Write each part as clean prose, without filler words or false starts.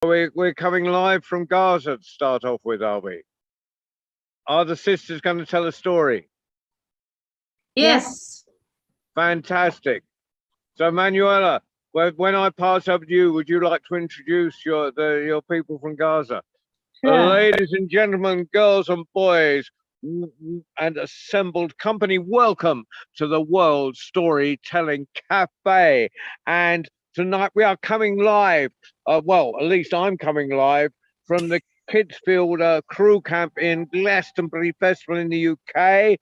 We're coming live from Gaza to start off with, are we? Are the sisters going to tell a story? Yes. Fantastic. So, Manuela, when I pass over to you, would you like to introduce your people from Gaza? Sure. Ladies and gentlemen, girls and boys, and assembled company, welcome to the World Storytelling Cafe. And tonight we are coming live, well, at least I'm coming live from the Kidsfield Crew Camp in Glastonbury Festival in the UK.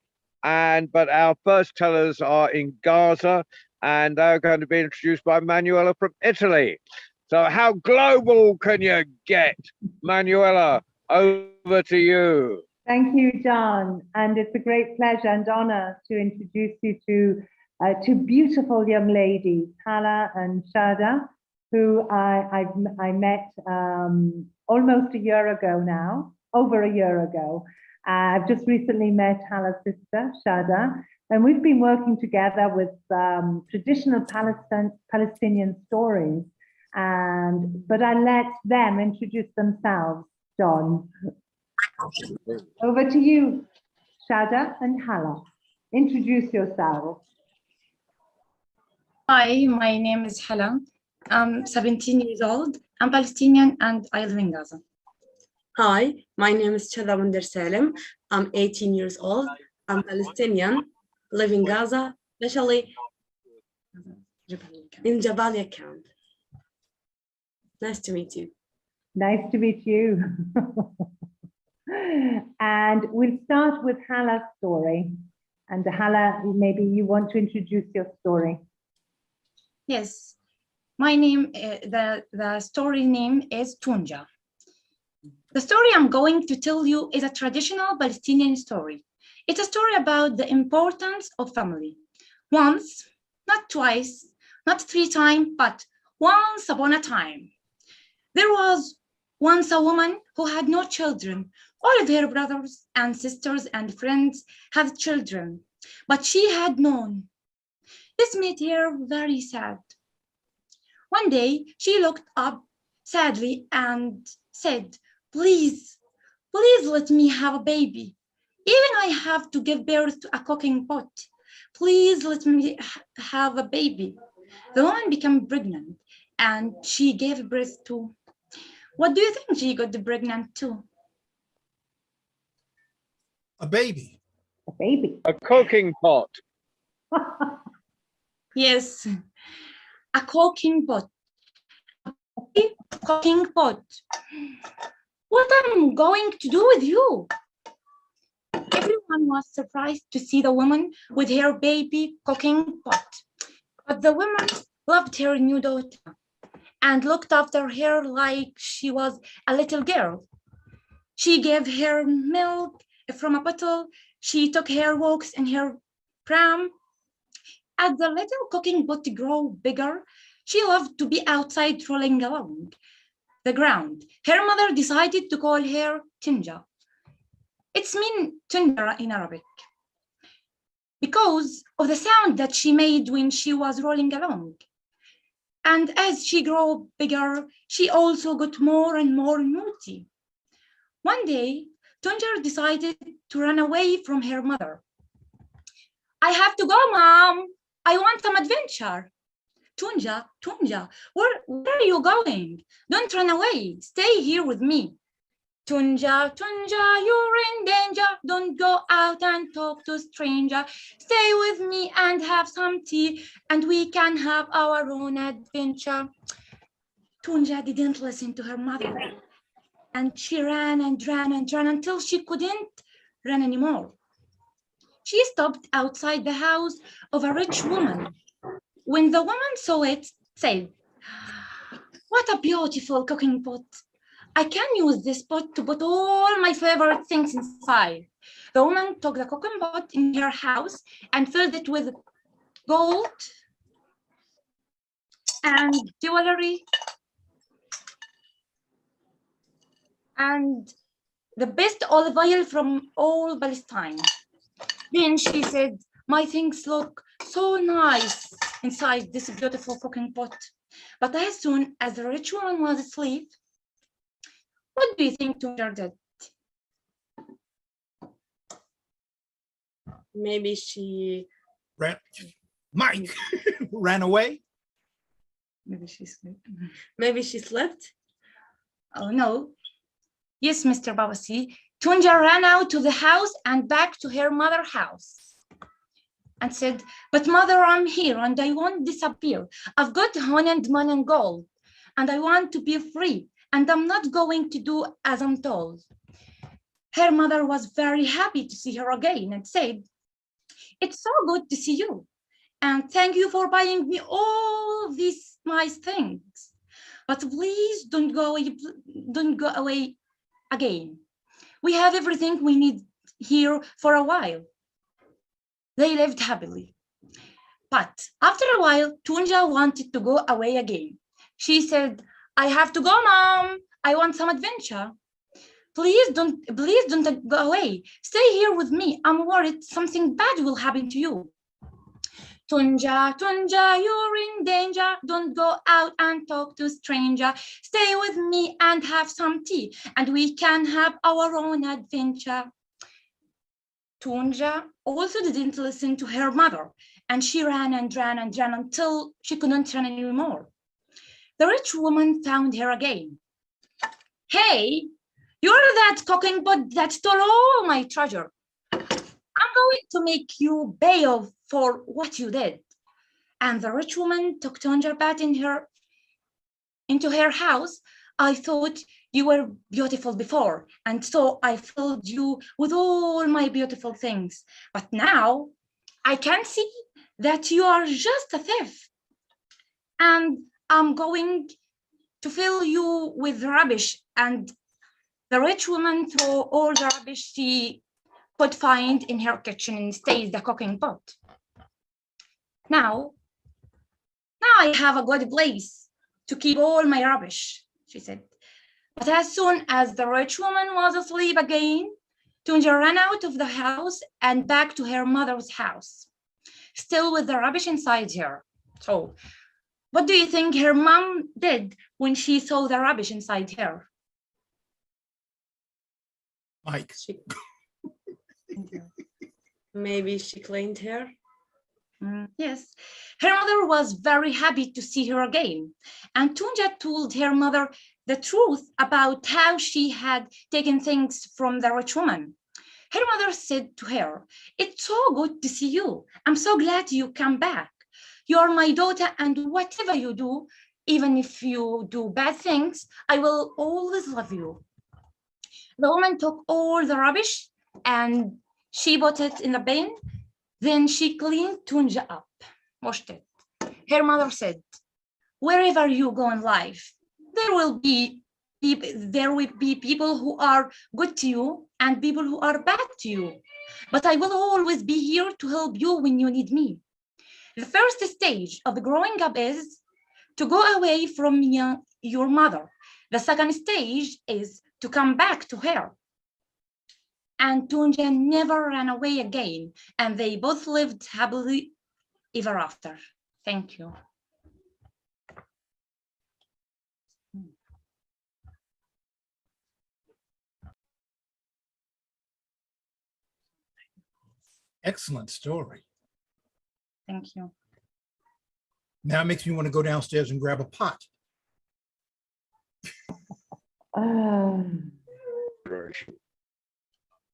But our first tellers are in Gaza, and they're going to be introduced by Manuela from Italy. So how global can you get? Manuela, over to you. Thank you, John. And it's a great pleasure and honor to introduce you to two beautiful young ladies, Hala and Shada, who I met almost a year ago now, over a year ago. I've just recently met Hala's sister, Shada, and we've been working together with traditional Palestinian stories. But I let them introduce themselves, John. Over to you, Shada and Hala. Introduce yourselves. Hi, my name is Hala. I'm 17 years old. I'm Palestinian and I live in Gaza. Hi, my name is Chada Wonder Salem. I'm 18 years old. I'm Palestinian, live in Gaza, especially in Jabalia camp. Nice to meet you. Nice to meet you. And we'll start with Hala's story. And Hala, maybe you want to introduce your story. Yes, my name, the story name is Tunja. The story I'm going to tell you is a traditional Palestinian story. It's a story about the importance of family. Once, not twice, not 3 times, but once upon a time. There was once a woman who had no children. All of her brothers and sisters and friends had children, but she had none. This made her very sad. One day, she looked up sadly and said, please let me have a baby. Even I have to give birth to a cooking pot. Please let me have a baby. The woman became pregnant and she gave birth to. What do you think she got pregnant to? A baby. A baby. A cooking pot. Yes, a cooking pot. A cooking pot. What am I going to do with you? Everyone was surprised to see the woman with her baby cooking pot. But the woman loved her new daughter and looked after her like she was a little girl. She gave her milk from a bottle. She took her walks in her pram. As the little cooking pot grew bigger, she loved to be outside rolling along the ground. Her mother decided to call her Tunja. It's mean Tunja in Arabic, because of the sound that she made when she was rolling along. And as she grew bigger, she also got more and more naughty. One day, Tunja decided to run away from her mother. I have to go, Mom. I want some adventure. Tunja, where are you going? Don't run away. Stay here with me. Tunja, you're in danger. Don't go out and talk to stranger. Stay with me and have some tea, and we can have our own adventure. Tunja didn't listen to her mother, and she ran and ran and ran until she couldn't run anymore. She stopped outside the house of a rich woman. When the woman saw it, said, what a beautiful cooking pot. I can use this pot to put all my favorite things inside. The woman took the cooking pot in her house and filled it with gold and jewelry and the best olive oil from all Palestine. Then she said, my things look so nice inside this beautiful cooking pot. But as soon as the rich woman was asleep, What do you think Tunja did? Maybe she Mike ran away. Maybe she slept. maybe she slept. Oh no. Yes, Mr. Babasi. Tunja ran out to the house and back to her mother's house and said, "But mother, I'm here and I won't disappear. I've got honey and money and gold and I want to be free and I'm not going to do as I'm told." Her mother was very happy to see her again and said, "It's so good to see you and thank you for buying me all these nice things. But please don't go away again. We have everything we need here for a while." They lived happily. But after a while, Tunja wanted to go away again. She said, "I have to go, Mom. I want some adventure. Please don't go away. Stay here with me. I'm worried something bad will happen to you." "Tunja, Tunja, you're in danger. Don't go out and talk to stranger. Stay with me and have some tea, and we can have our own adventure." Tunja also didn't listen to her mother, and she ran and ran and ran until she couldn't run anymore. The rich woman found her again. "Hey, you're that cooking pot that stole all my treasure. I'm going to make you pay off for what you did." And the rich woman took Tunja back into her house. "I thought you were beautiful before, and so I filled you with all my beautiful things. But now I can see that you are just a thief. And I'm going to fill you with rubbish." And the rich woman threw all the rubbish she could find in her kitchen and stayed the cooking pot. Now I have a good place to keep all my rubbish," she said. But as soon as the rich woman was asleep again, Tunja ran out of the house and back to her mother's house, still with the rubbish inside her. So, what do you think her mom did when she saw the rubbish inside her? Mike. Maybe she cleaned her. Yes, her mother was very happy to see her again, and Tunja told her mother the truth about how she had taken things from the rich woman. Her mother said to her, "It's so good to see you. I'm so glad you come back. You're my daughter, and whatever you do, even if you do bad things, I will always love you." The woman took all the rubbish and she put it in the bin. Then she cleaned Tunja up, washed it. Her mother said, "Wherever you go in life, there will be people who are good to you and people who are bad to you. But I will always be here to help you when you need me. The first stage of growing up is to go away from your mother. The second stage is to come back to her." And Tunja never ran away again, and they both lived happily ever after. Thank you. Excellent story. Thank you. Now it makes me want to go downstairs and grab a pot.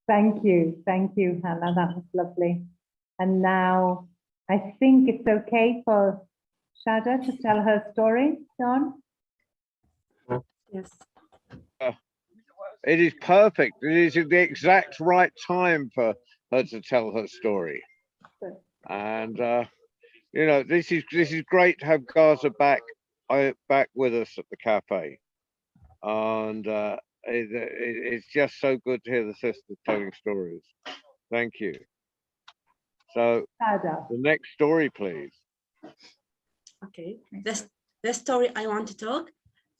Thank you, Hannah. That was lovely. And now I think it's okay for Shada to tell her story, John. Yes. It is perfect. It is the exact right time for her to tell her story. And you know, this is great to have Gaza back with us at the cafe. And it's just so good to hear the sisters telling stories. Thank you. So Shada. the next story, please. Okay. The story I want to talk,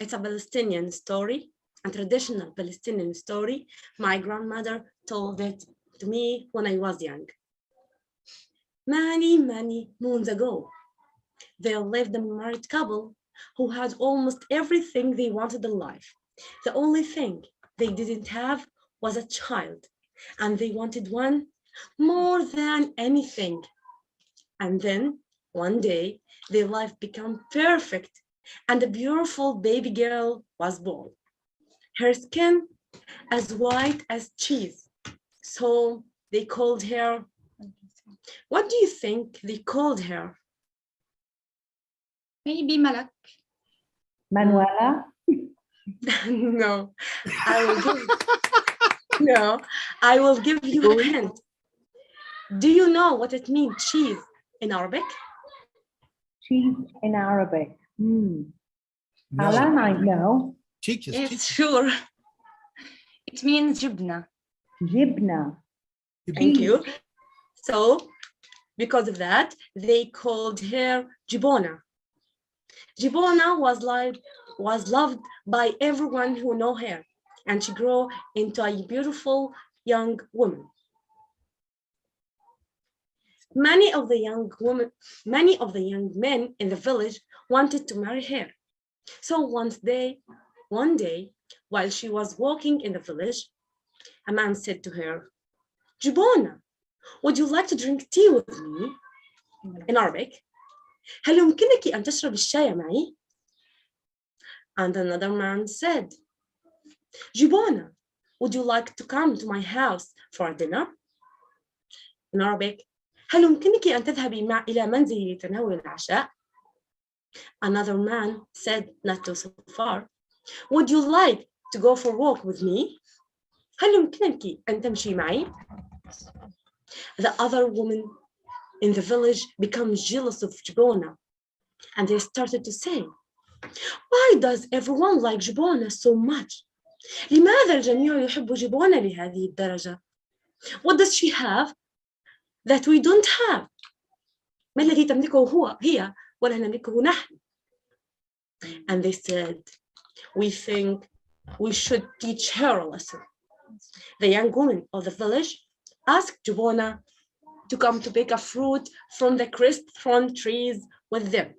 it's a Palestinian story, a traditional Palestinian story. My grandmother told it to me when I was young. Many, many moons ago, there lived a married couple who had almost everything they wanted in life. The only thing they didn't have was a child, and they wanted one more than anything. And then one day, their life became perfect, and a beautiful baby girl was born. Her skin as white as cheese. So they called her. What do you think they called her? Maybe Malak. Manuela? No, I will give you a hint. Do you know what it means, cheese, in Arabic? Cheese in Arabic. No. Hala might know. Teach us. Yes, sure. It means jubna. Jibna. Thank you. So, because of that, they called her Jibona. Jibona was loved by everyone who know her, and she grew into a beautiful young woman. Many of the young men in the village wanted to marry her. So one day, while she was walking in the village, a man said to her, Jibona, would you like to drink tea with me? In Arabic, هل يمكنك أن تشرب الشاي معي? And another man said, Jibona, would you like to come to my house for a dinner? In Arabic, هل يمكنك أن تذهبي إلى منزلي لتناول العشاء? Another man said, not too so far, would you like to go for a walk with me? هل يمكنك أن تمشي معي? The other women in the village become jealous of Jibona, and they started to say, why does everyone like Jibona so much? لماذا الجميع يحب جبونة لهذه الدرجة? What does she have that we don't have? ما الذي تملكه هي ولا نملكه نحن? And they said, we think we should teach her a lesson. The young woman of the village asked Jibona to come to pick a fruit from the crestthorn trees with them.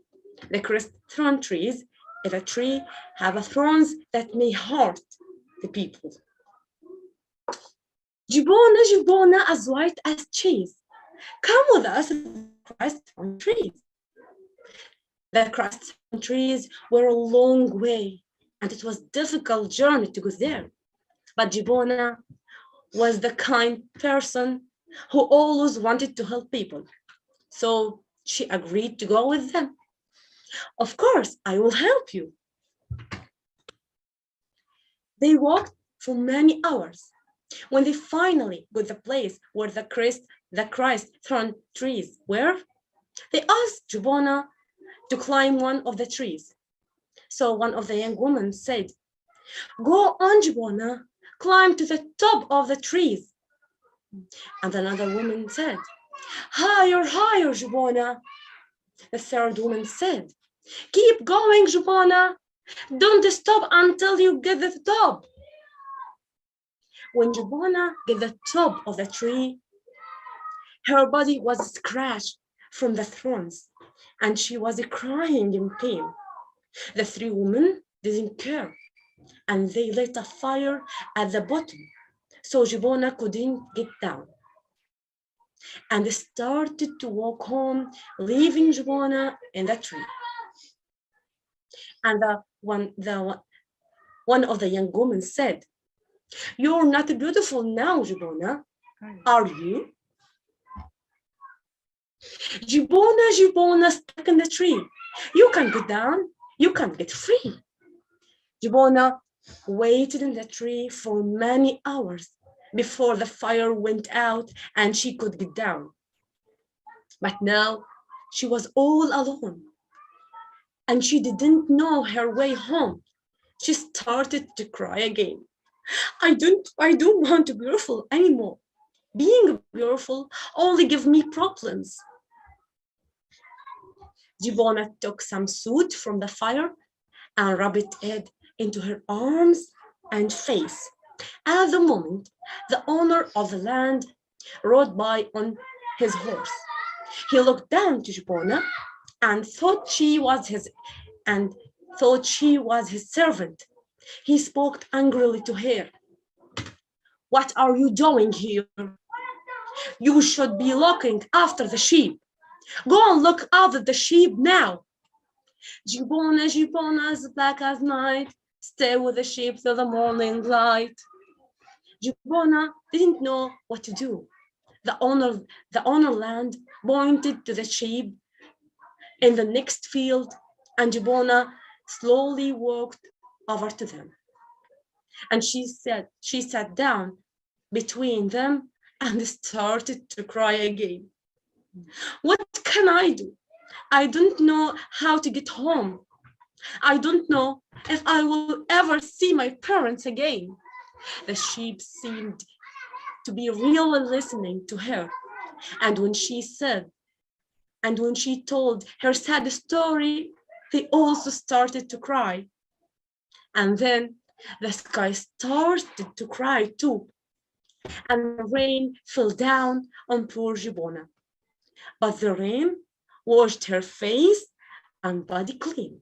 The crestthorn trees, if a tree have thorns that may hurt the people. Jibona, as white as cheese. Come with us to the crestthorn trees. The crestthorn trees were a long way, and it was a difficult journey to go there. But Jibona was the kind person who always wanted to help people. So she agreed to go with them. Of course, I will help you. They walked for many hours. When they finally got the place where the crestthorn trees were, they asked Jibona to climb one of the trees. So one of the young women said, go on, Jibona, climb to the top of the trees. And another woman said, higher, higher, Jibona. The third woman said, keep going, Jibona. Don't stop until you get to the top. When Jibona get the top of the tree, her body was scratched from the thorns, and she was crying in pain. The three women didn't care, and they lit a fire at the bottom, so Jibona couldn't get down. And they started to walk home, leaving Jibona in the tree. And one of the young women said, you're not beautiful now, Jibona, are you? Jibona, stuck in the tree. You can't get down, you can't get free. Jibona waited in the tree for many hours before the fire went out and she could get down. But now she was all alone and she didn't know her way home. She started to cry again. I don't want to be beautiful anymore. Being beautiful only gives me problems. Jibona took some soot from the fire and rubbed it into her arms and face. At the moment, the owner of the land rode by on his horse. He looked down to Jibona and thought she was his servant. He spoke angrily to her. what are you doing here? You should be looking after the sheep. Go and look after the sheep now. Gibona, Gibona, as black as night, stay with the sheep till the morning light. Gibona didn't know what to do. The owner land pointed to the sheep in the next field, and Gibona slowly walked over to them. And she sat down between them and started to cry again. What can I do? I don't know how to get home. I don't know if I will ever see my parents again. The sheep seemed to be really listening to her. And when she told her sad story, they also started to cry. And then the sky started to cry too. And the rain fell down on poor Gibona. But the rain washed her face and body clean.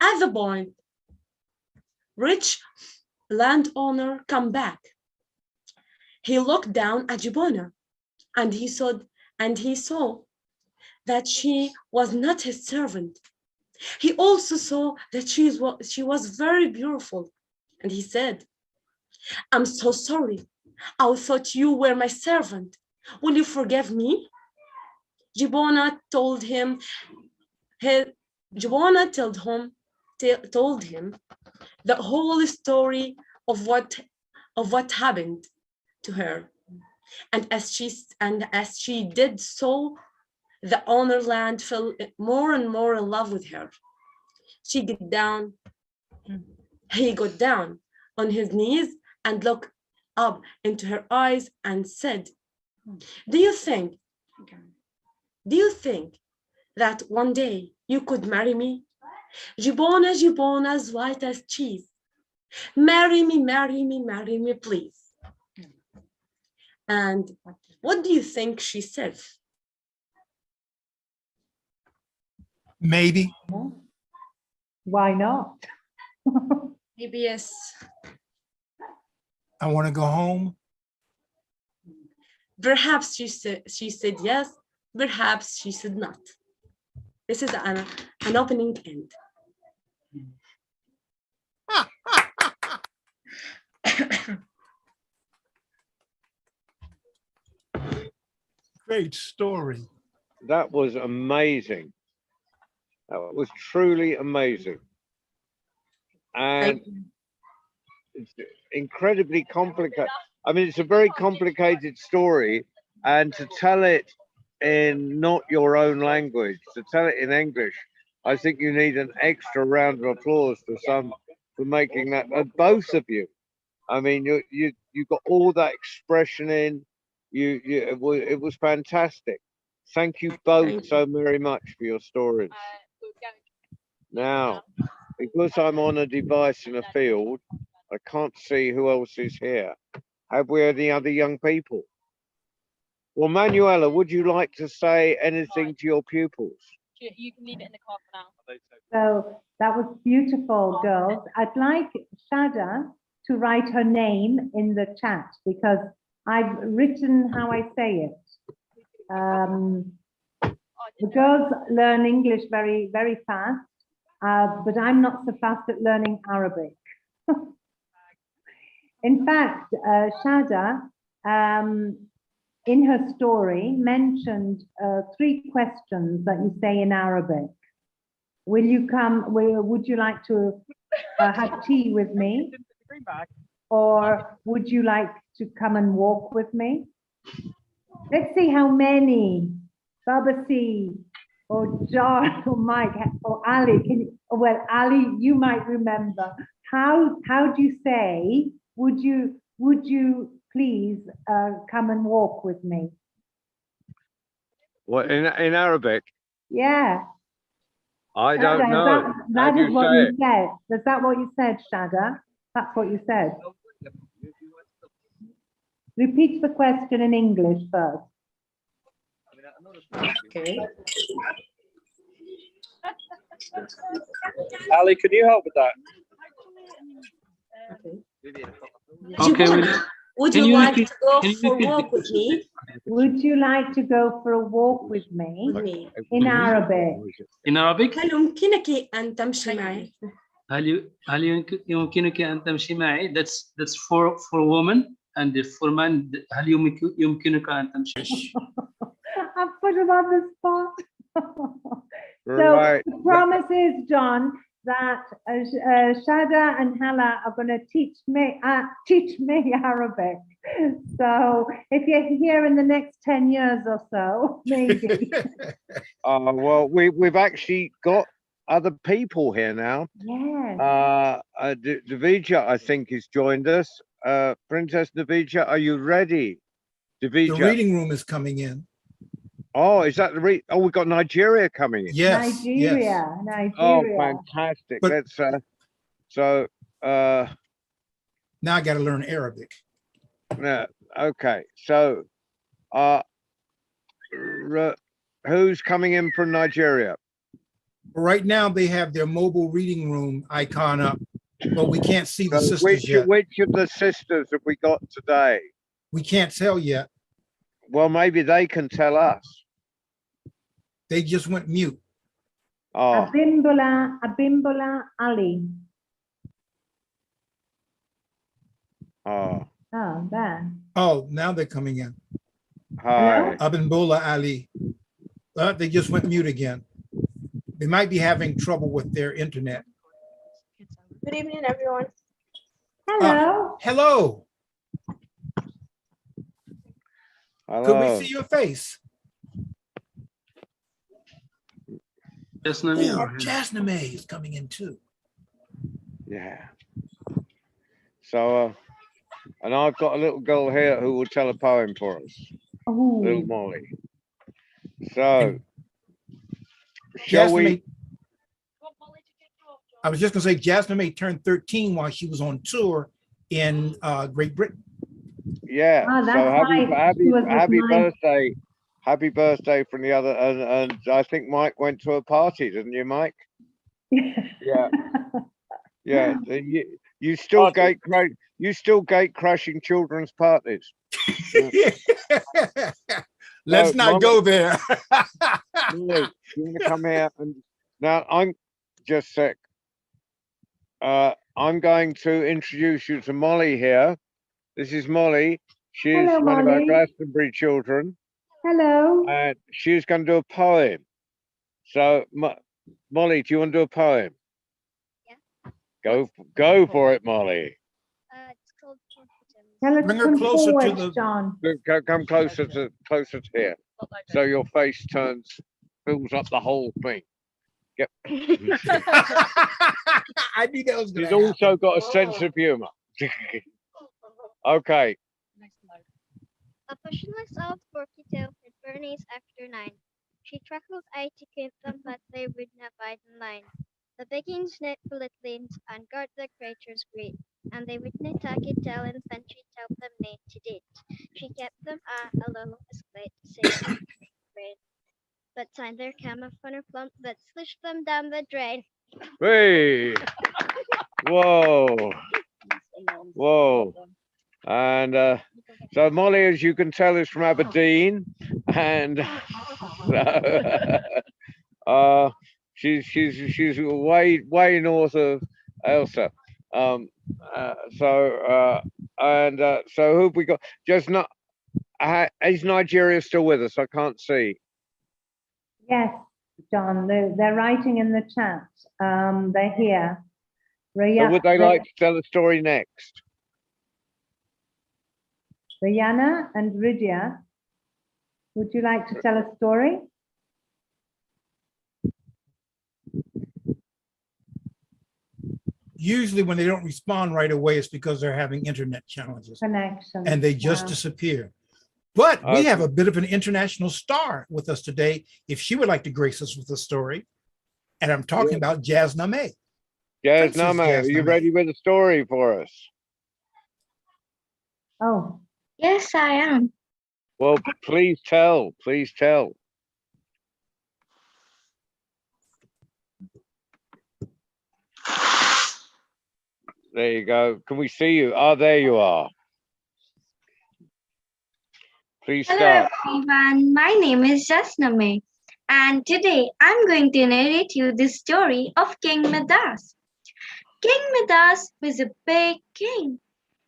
At the point, rich landowner come back. He looked down at Gibona and he saw that she was not his servant. He also saw that she was very beautiful. And he said, I'm so sorry. I thought you were my servant. Will you forgive me? Gibona told him the whole story of what happened to her. And as she did so, the owner land fell more and more in love with her. He got down on his knees and looked up into her eyes and said, do you think that one day you could marry me? Gibona, Gibona, as white as cheese. Marry me, marry me, marry me, please. And what do you think she said? Maybe. Why not? Maybe yes. I want to go home. Perhaps she said yes, perhaps she said not. This is an opening end. Great story. That was amazing. That was truly amazing. And it's incredibly complicated. I mean, it's a very complicated story, and to tell it in not your own language, to tell it in English, I think you need an extra round of applause for making that. Both of you. I mean, you got all that expression in. It was fantastic. Thank you both so very much for your stories. Now, because I'm on a device in a field, I can't see who else is here. Have we any other young people? Well, Manuela, would you like to say anything to your pupils? You can leave it in the car for now. So that was beautiful, girls. I'd like Shada to write her name in the chat because I've written how I say it. The girls learn English very, very fast, but I'm not so fast at learning Arabic. In fact, Shada, in her story, mentioned 3 questions that you say in Arabic. Will you come? Would you like to have tea with me? Or would you like to come and walk with me? Let's see how many. Babasi, or John, or Mike, or Ali. Well, Ali, you might remember. How do you say? Would you please come and walk with me? What in Arabic? Yeah. I don't Shada, know. That is what you it? said. Is that what you said, Shada? That's what you said. Repeat the question in English first. Okay. Ali, could you help with that? Okay. Okay, Would Can you you like repeat- to go can you for a repeat the walk with me? Would you like to go for a walk with me? With me. In Arabic. in Arabic? هل يمكنك أن تمشي معي؟ هل يمكنك أن تمشي معي? That's for woman, and for man هل يمكنك أن تمشي؟ I've put him on the spot. So Right. the promise is, John, that Shada and Hala are going to teach me Arabic. So if you're here in the next 10 years or so, maybe. Well, we've actually got other people here now. Yes. Davija, I think, has joined us. Princess Davija, are you ready? The Davija. reading room is coming in. Oh, is that the oh, we've got Nigeria coming in. Yes, Nigeria, yes. Oh, Nigeria. fantastic. But- Let's Now I got to learn Arabic. yeah, okay. So who's coming in from Nigeria? Right now, they have their mobile reading room icon up, but we can't see the So sisters yet. which of the sisters have we got today? We can't tell yet. Well, maybe they can tell us. They just went mute. Oh, Abimbola Ali. oh, Oh, there. Oh, now they're coming in. hi. Abimbola Ali. They just went mute again. They might be having trouble with their internet. Good evening, everyone. Hello. Hello, could Hello. we see your face? Jasnami Oh, or Jasname is coming in too. Yeah. So, and I've got a little girl here who will tell a poem for us, little Oh, Molly. So, shall we? Jasname, I was just gonna say Jasname turned 13 while she was on tour in Great Britain. Yeah. Ah, So that's right. She was with happy mine. birthday. Happy birthday from the other, and I think Mike went to a party, didn't you, Mike? Yeah. Yeah. You still you still gate crashing children's parties. Let's No, not Mama- go there. Molly, you want to come here and now I'm just sick. I'm going to introduce you to Molly here. This is Molly. She's Hello, one of our Molly. Glastonbury children, Hello. and she's going to do a poem. So, Molly, do you want to do a poem? Yeah. Go for it, Molly. It's called Porphytum. Tell us Bring to her come closer to forward, the- John. Come closer to here, so your face fills up the whole thing. Yep. I knew that was gonna She's also happen. got a sense of humor. Okay. A passionless old forky tail fed Bernice after 9. She truckled I to keep them, but they would not bite in line. The beggings knit bulletlins and guard the creatures great, and they would not take it tell and then she tell them nay to date. She kept them alone as late to say rain. But time there came a funner plump that slished them down the drain. Hey. Whoa. Whoa. And so Molly, as you can tell, is from Aberdeen, and she's way north of Elsa. So who have we got? Just not. Is Nigeria still with us? I can't see. Yes, John, they're writing in the chat. They're here. So would they like to tell the story next? Rihanna and Rydia, would you like to tell a story? Usually when they don't respond right away, it's because they're having internet challenges Connection. and they just Wow. disappear. But we Okay. have a bit of an international star with us today. If she would like to grace us with a story, and I'm talking about Jasname. Yes, Princess Name, are you Jasname. ready with a story for us? Oh, Yes, I am. Well, please tell. Please tell. There you go. Can we see you? Oh, there you are. Please Hello start. everyone, my name is Jasname, and today I'm going to narrate you the story of King Midas. King Midas was a big king.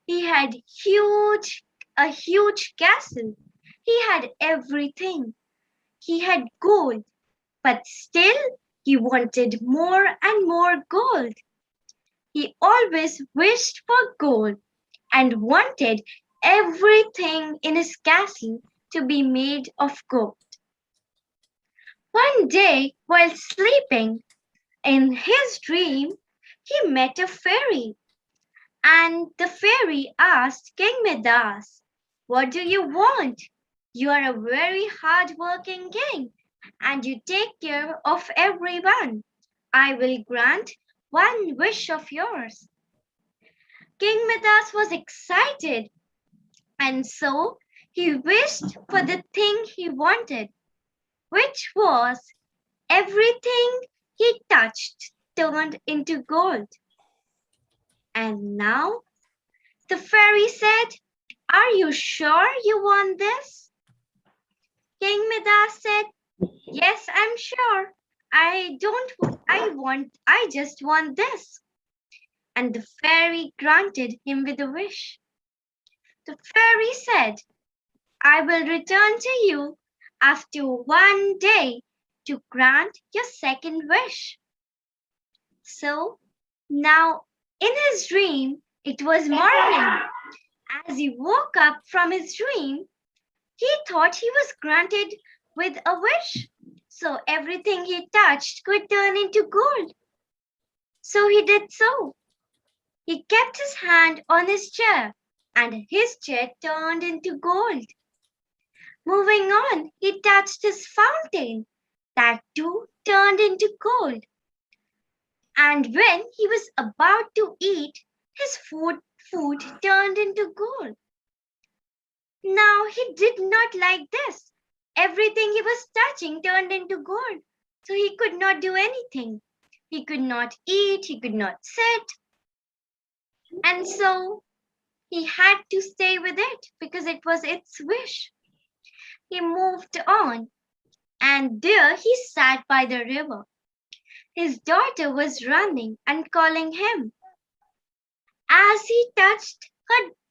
He had a huge castle. He had everything. He had gold, but still he wanted more and more gold. He always wished for gold and wanted everything in his castle to be made of gold. One day, while sleeping, in his dream, he met a fairy. And the fairy asked King Midas, "What do you want? You are a very hard-working king, and you take care of everyone. I will grant one wish of yours." King Midas was excited, and so he wished for the thing he wanted, which was everything he touched turned into gold. And now the fairy said, "Are you sure you want this?" King Midas said, "Yes, I'm sure. I just want this." And the fairy granted him with a wish. The fairy said, "I will return to you after 1 day to grant your second wish." So now in his dream, it was morning. As he woke up from his dream, he thought he was granted with a wish. So everything he touched could turn into gold. So he did so. He kept his hand on his chair, and his chair turned into gold. Moving on, he touched his fountain. That too turned into gold. And when he was about to eat, his food turned into gold. Now he did not like this. Everything he was touching turned into gold. So he could not do anything. He could not eat, he could not sit. And so he had to stay with it because it was its wish. He moved on, and there he sat by the river. His daughter was running and calling him. As he touched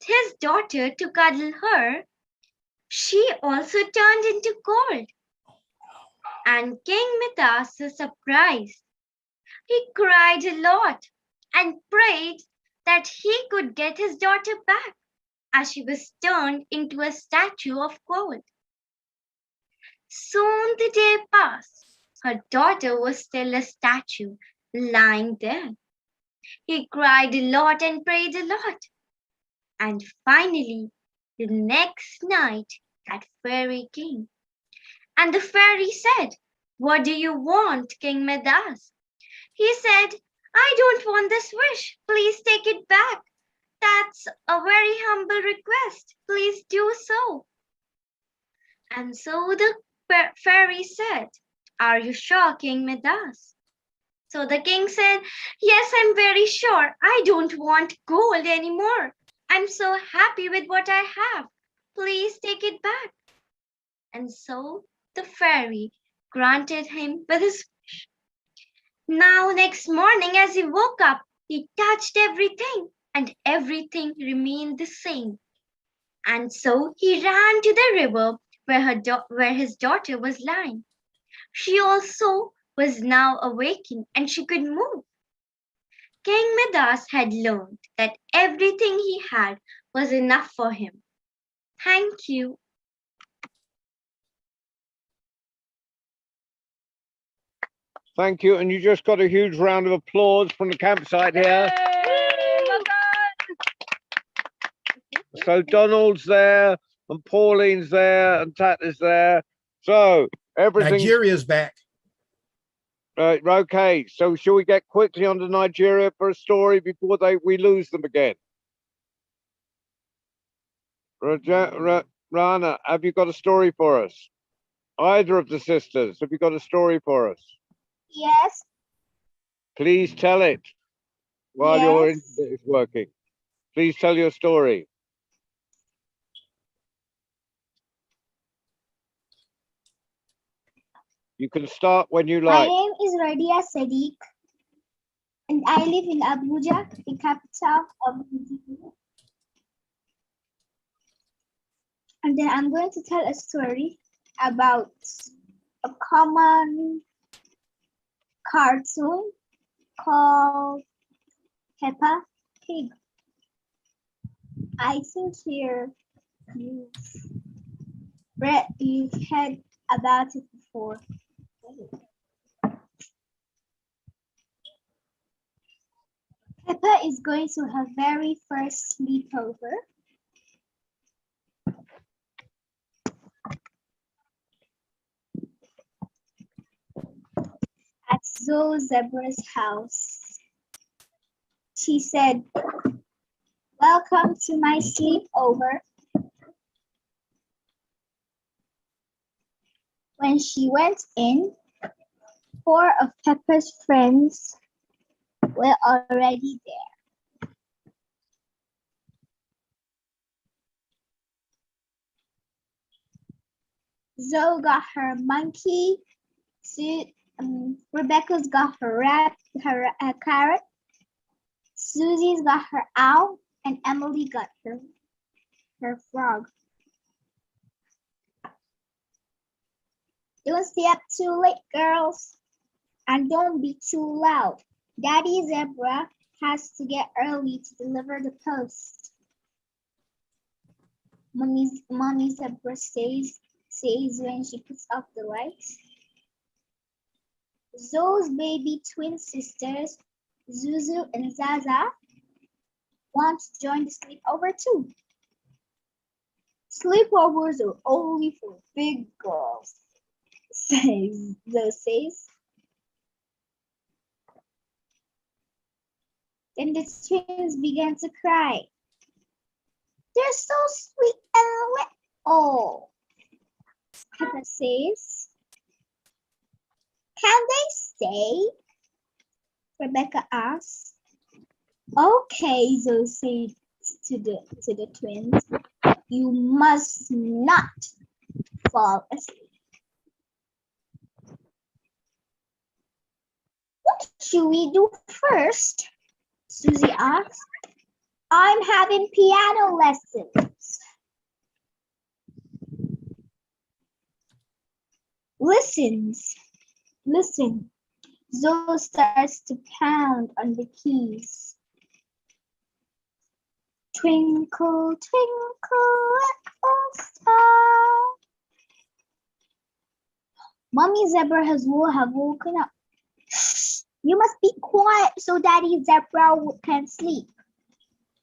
his daughter to cuddle her, she also turned into gold. And King Midas was surprised. He cried a lot and prayed that he could get his daughter back, as she was turned into a statue of gold. Soon the day passed. Her daughter was still a statue lying there. He cried a lot and prayed a lot. And finally, the next night, that fairy came. And the fairy said, "What do you want, King Midas?" He said, "I don't want this wish. Please take it back. That's a very humble request. Please do so." And so the fairy said, "Are you sure, King Midas?" So the king said, "Yes, I'm very sure. I don't want gold anymore. I'm so happy with what I have. Please take it back." And so the fairy granted him with his wish. Now next morning as he woke up, he touched everything and everything remained the same. And so he ran to the river where his daughter was lying. She also was now awakened and she could move. King Midas had learned that everything he had was enough for him. Thank you. Thank you. And you just got a huge round of applause from the campsite here. So Donald's there, and Pauline's there, and Tat is there. So everything. Nigeria's back. Okay. So shall we get quickly on to Nigeria for a story before we lose them again? Rana, have you got a story for us? Either of the sisters, have you got a story for us? Yes. Please tell it while your internet is working. Please tell your story. You can start when you My like. name is Radia Sadiq, and I live in Abuja, the capital of Nigeria. And then I'm going to tell a story about a common cartoon called Peppa Pig. I think here you've heard about it before. Peppa is going to her very first sleepover. At Zoe Zebra's house. She said, "Welcome to my sleepover." When she went in, 4 of Peppa's friends were already there. Zoe got her monkey, Rebecca's got her carrot, Susie's got her owl, and Emily got her frog. Don't stay up too late, girls, and don't be too loud. Daddy Zebra has to get early to deliver the post. Mommy Zebra says when she puts off the lights. Zoe's baby twin sisters, Zuzu and Zaza, want to join the sleepover too. Sleepovers are only for big girls, Zoe says. Then the twins began to cry. They're so sweet and little, Peppa says. Can they stay? Rebecca asks. Okay, Zoe said to the twins. You must not fall asleep. What should we do first? Susie asked. I'm having piano lessons. Listen. Zoe starts to pound on the keys. Twinkle, twinkle, little star. Mommy Zebra have woken up. Shh, you must be quiet so Daddy Zebra can sleep.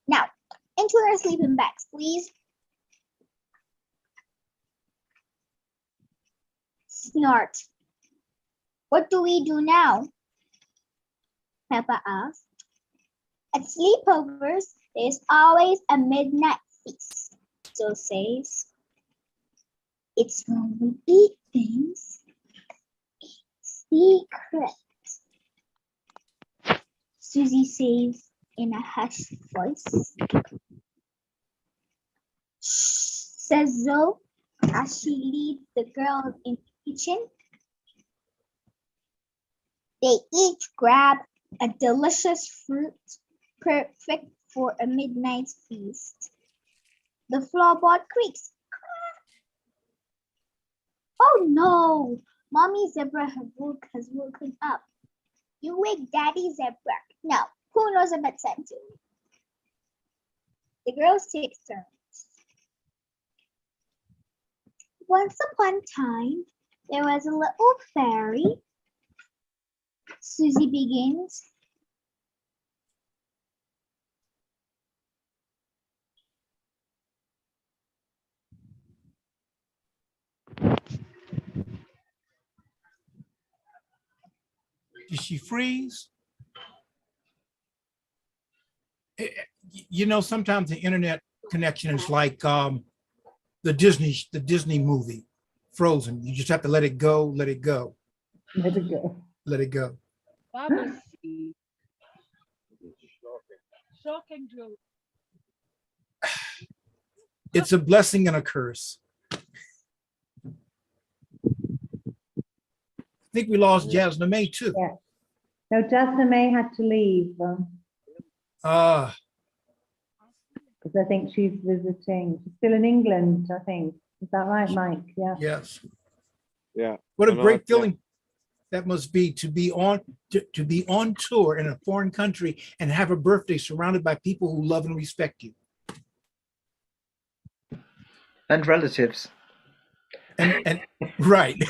Now, into your sleeping bags, please. Snort. What do we do now? Peppa asked. At sleepovers, there's always a midnight feast, Zoe says. It's when we eat things in secret, Susie says in a hushed voice. Shh, says Zoe as she leads the girls in the kitchen. They each grab a delicious fruit, perfect for a midnight feast. The floorboard creaks. Oh no! Mommy Zebra has woken up. You wake Daddy Zebra. No, who knows about bedtime too? The girls take turns. Once upon a time, there was a little fairy. Susie begins. Did she freeze? You know, sometimes the internet connection is like the Disney movie, Frozen. You just have to let it go, let it go. Let it go. Let it go. Shocking joke. It's a blessing and a curse. think we lost Jasmine May too. Yeah. No, Jasna May had to leave Uh, because I think she's visiting. She's still in England, I think. Is that right, Mike? Yeah. yes. Yeah. What a And I great think- feeling that must be to be on tour in a foreign country and have a birthday surrounded by people who love and respect you. And relatives. And right.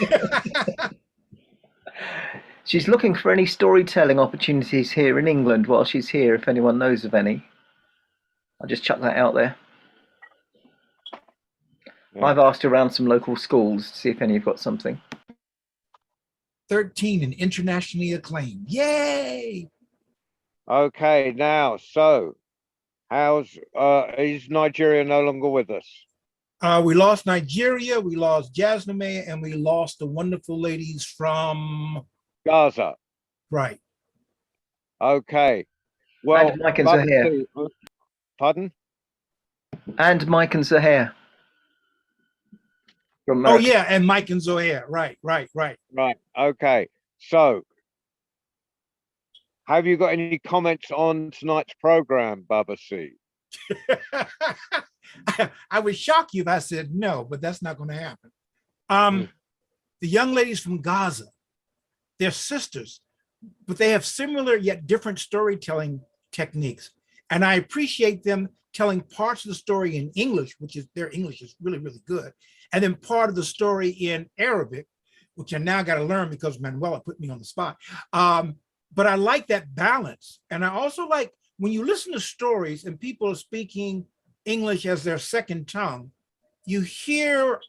She's looking for any storytelling opportunities here in England while she's here, if anyone knows of any. I'll just chuck that out there. Yeah. I've asked around some local schools to see if any have got something. 13 and internationally acclaimed. Yay! Okay, now, so is Nigeria no longer with us? We lost Nigeria, we lost Jasmine May, and we lost the wonderful ladies from, Gaza. right. Okay. Well, And Mike and Zahir. Pardon? And Mike and Zahir. From Oh America. yeah, and Mike and Zohair. Right. Right. Okay. So, have you got any comments on tonight's program, Baba C? I would shock you if I said no, but that's not going to happen. The young ladies from Gaza, they're sisters, but they have similar yet different storytelling techniques. And I appreciate them telling parts of the story in English, which is their English is really, really good. And then part of the story in Arabic, which I now got to learn because Manuela put me on the spot. But I like that balance. And I also like when you listen to stories and people are speaking English as their second tongue, you hear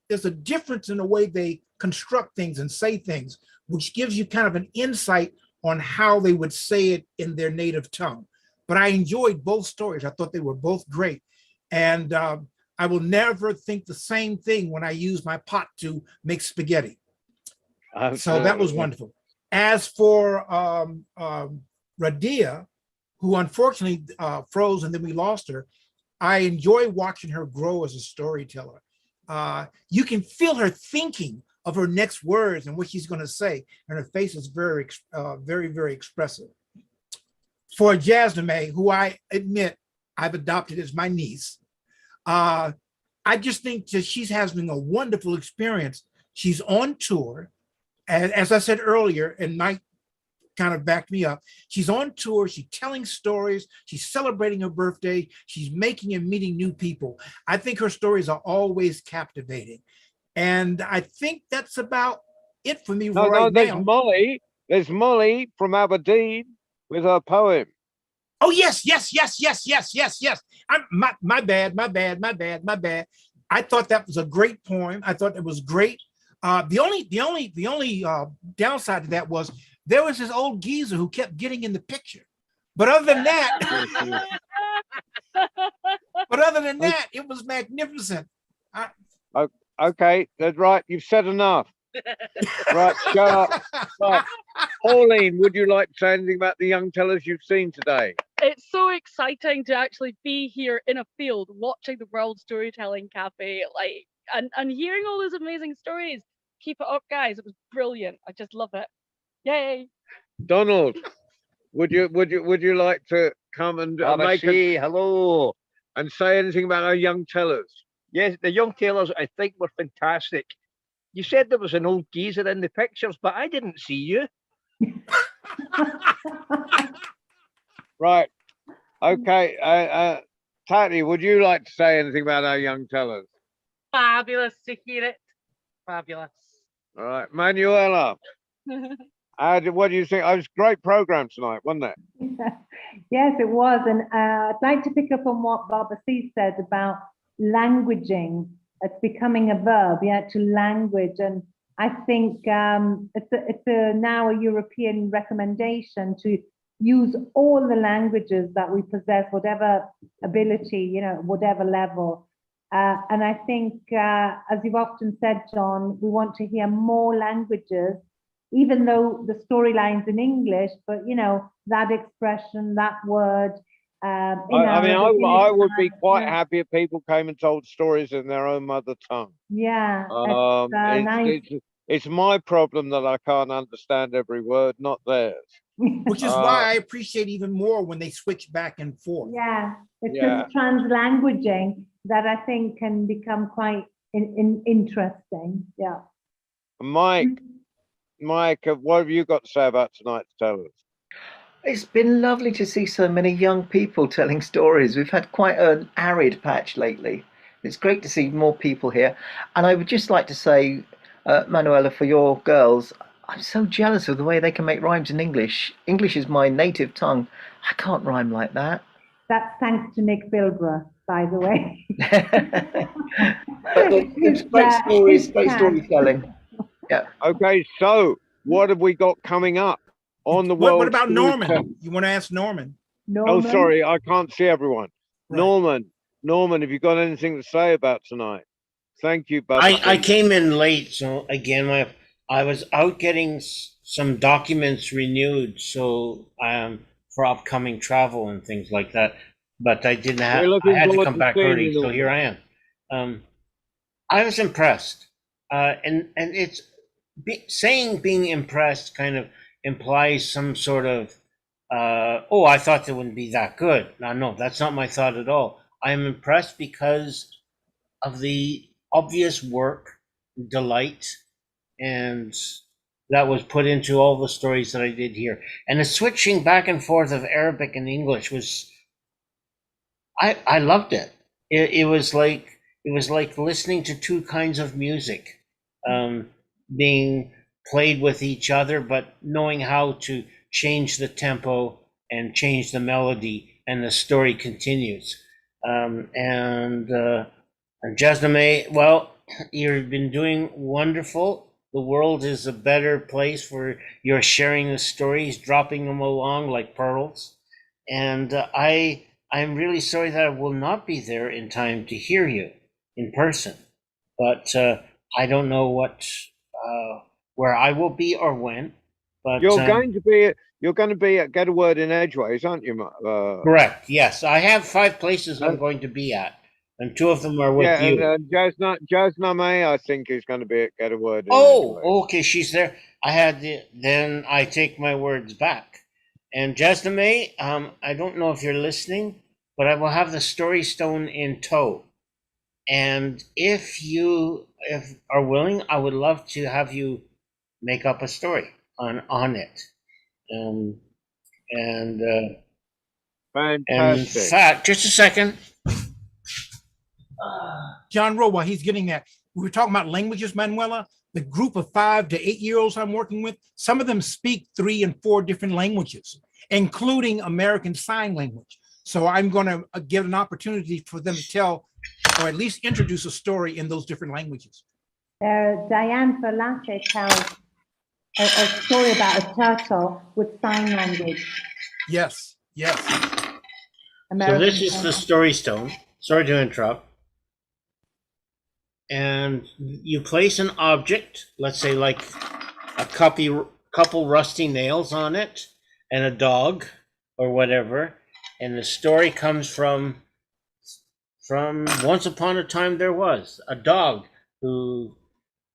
there's a difference in the way they construct things and say things, which gives you kind of an insight on how they would say it in their native tongue. But I enjoyed both stories. I thought they were both great. And I will never think the same thing when I use my pot to make spaghetti. So that was wonderful. As for Radia, who unfortunately froze and then we lost her, I enjoy watching her grow as a storyteller. You can feel her thinking of her next words and what she's going to say, and her face is very, very expressive. For Jasmine May, who I admit I've adopted as my niece, I just think that she's having a wonderful experience. She's on tour. As I said earlier, and Mike kind of backed me up, she's on tour, she's telling stories, she's celebrating her birthday, she's making and meeting new people. I think her stories are always captivating. And I think that's about it for me right now. There's Molly from Aberdeen with her poem. Oh, yes. My bad. I thought that was a great poem. I thought it was great. The only downside to that was there was this old geezer who kept getting in the picture. But other than that, it was magnificent. Okay, that's right. You've said enough. Right, shut up. Right. Pauline, would you like to say anything about the young tellers you've seen today? It's so exciting to actually be here in a field watching the World Storytelling Cafe, and hearing all those amazing stories. Keep it up, guys. It was brilliant. I just love it. Yay. Donald, would you like to come and make hello and say anything about our young tellers? Yes, the young tellers I think were fantastic. You said there was an old geezer in the pictures, but I didn't see you. Right. Okay. Tati, would you like to say anything about our young tellers? Fabulous to hear it. Fabulous. All right, Manuela. What do you think? It was a great program tonight, wasn't it? Yes, it was. And I'd like to pick up on what Baba C said about languaging. It's becoming a verb, to language. And I think it's now a European recommendation to use all the languages that we possess, whatever ability, whatever level. And I think, as you've often said, John, we want to hear more languages, even though the storyline's in English, but, that expression, that word. I would be quite happy if people came and told stories in their own mother tongue. Yeah, It's It's my problem that I can't understand every word, not theirs. Which is why I appreciate even more when they switch back and forth. Yeah, it's Yeah. this translanguaging that I think can become quite interesting. Yeah. Mike, what have you got to say about tonight's tellers? It's been lovely to see so many young people telling stories. We've had quite an arid patch lately. It's great to see more people here. And I would just like to say, Manuela, for your girls, I'm so jealous of the way they can make rhymes in English. English is my native tongue. I can't rhyme like that. That's thanks to Nick Bilbrough, by the way. But it's great stories, great storytelling. Yeah. Okay, so what have we got coming up on the world? What about Norman? You want to ask Norman? Oh, sorry, I can't see everyone. Right. Norman, have you got anything to say about tonight? Thank you, buddy. I came in late, so again, I was out getting some documents renewed, so for upcoming travel and things like that. But I didn't have. I had to come back early, so here I am. I was impressed, and it's saying being impressed kind of implies some sort of oh, I thought they wouldn't be that good. No, that's not my thought at all. I'm impressed because of the obvious work, delight, and that was put into all the stories that I did here. And the switching back and forth of Arabic and English was, I loved it. It was like listening to two kinds of music being played with each other, but knowing how to change the tempo and change the melody, and the story continues. And Jasmine, well, you've been doing wonderful. The world is a better place for you're sharing the stories, dropping them along like pearls. And I'm really sorry that I will not be there in time to hear you in person. But I don't know where I will be or when. But you're going to be at Get a Word in Edgeways, aren't you? Correct. Yes, I have 5 places I'm going to be at, and 2 of them are with you. And Jasname, I think, is going to be at Get a Word in Oh, Edgeways. okay, she's there. Then I take my words back. And Jasmine, I don't know if you're listening, but I will have the Story Stone in tow. And if you are willing, I would love to have you make up a story on it. Fantastic. And in fact, just a second. John Rowe, while he's getting that, we were talking about languages, Manuela. The group of 5 to 8-year-olds I'm working with, some of them speak 3 and 4 different languages, including American Sign Language. So I'm going to give an opportunity for them to tell, or at least introduce a story in those different languages. Diane Ferlate tells a story about a turtle with sign language. Yes, yes. So this is the Story Stone. Sorry to interrupt. And you place an object, let's say like a couple rusty nails on it, and a dog or whatever, and the story comes from once upon a time there was a dog who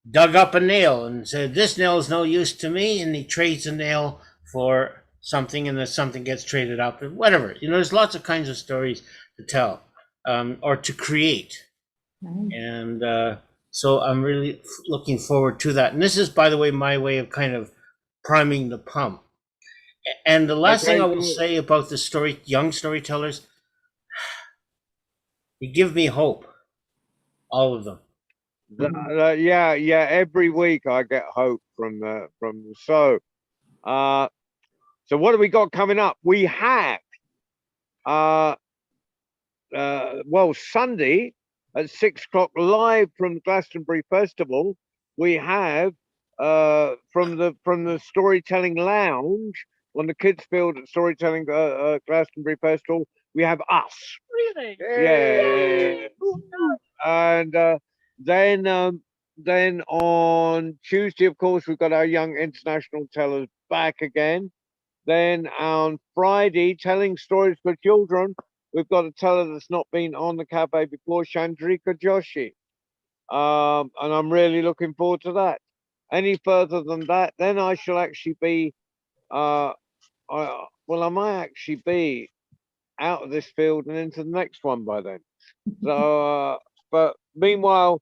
dug up a nail and said, this nail is no use to me, and he trades a nail for something, and then something gets traded up, and whatever. There's lots of kinds of stories to tell or to create. And so I'm really looking forward to that. And this is, by the way, my way of kind of priming the pump. And the last thing I will say about the young storytellers, you give me hope, all of them. Yeah. Every week I get hope from so what have we got coming up? We have Sunday at 6 o'clock live from Glastonbury Festival. We have from the Storytelling Lounge on the Kids Field at Storytelling Glastonbury Festival. We have us. Really? Yeah. And then on Tuesday, of course, we've got our young international tellers back again. Then on Friday, telling stories for children, we've got a teller that's not been on the cafe before, Chandrika Joshi. And I'm really looking forward to that. any further than that, then I shall actually be, well, I might actually be out of this field and into the next one by then. So, but meanwhile,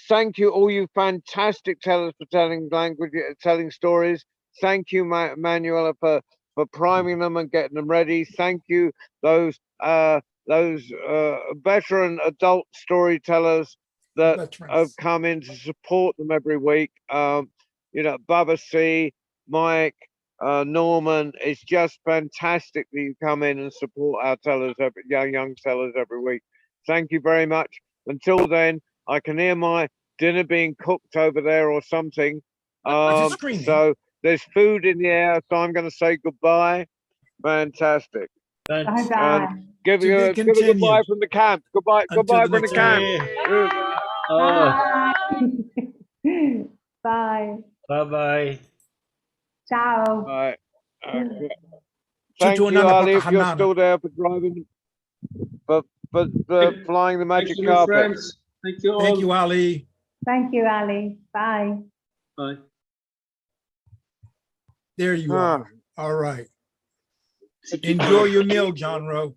thank you, all you fantastic tellers for telling telling stories. Thank you, Manuela, for priming them and getting them ready. Thank you, those veteran adult storytellers that have come in to support them every week. You know, Bubba C, Mike, Norman. It's just fantastic that you come in and support our tellers, young tellers every week. Thank you very much. Until then, I can hear my dinner being cooked over there or something. So there's food in the air, so I'm going to say goodbye. Fantastic. Bye-bye. Give you a goodbye from the camp. Goodbye from the camp. Bye. Bye-bye. Ciao. Bye. Thank you, Ali, if you're still there for driving, for flying the magic carpet. Friends. Thank you all. Thank you, Ali. Thank you, Ali. Bye. Bye. There you are. All right. Enjoy your meal, John Rowe.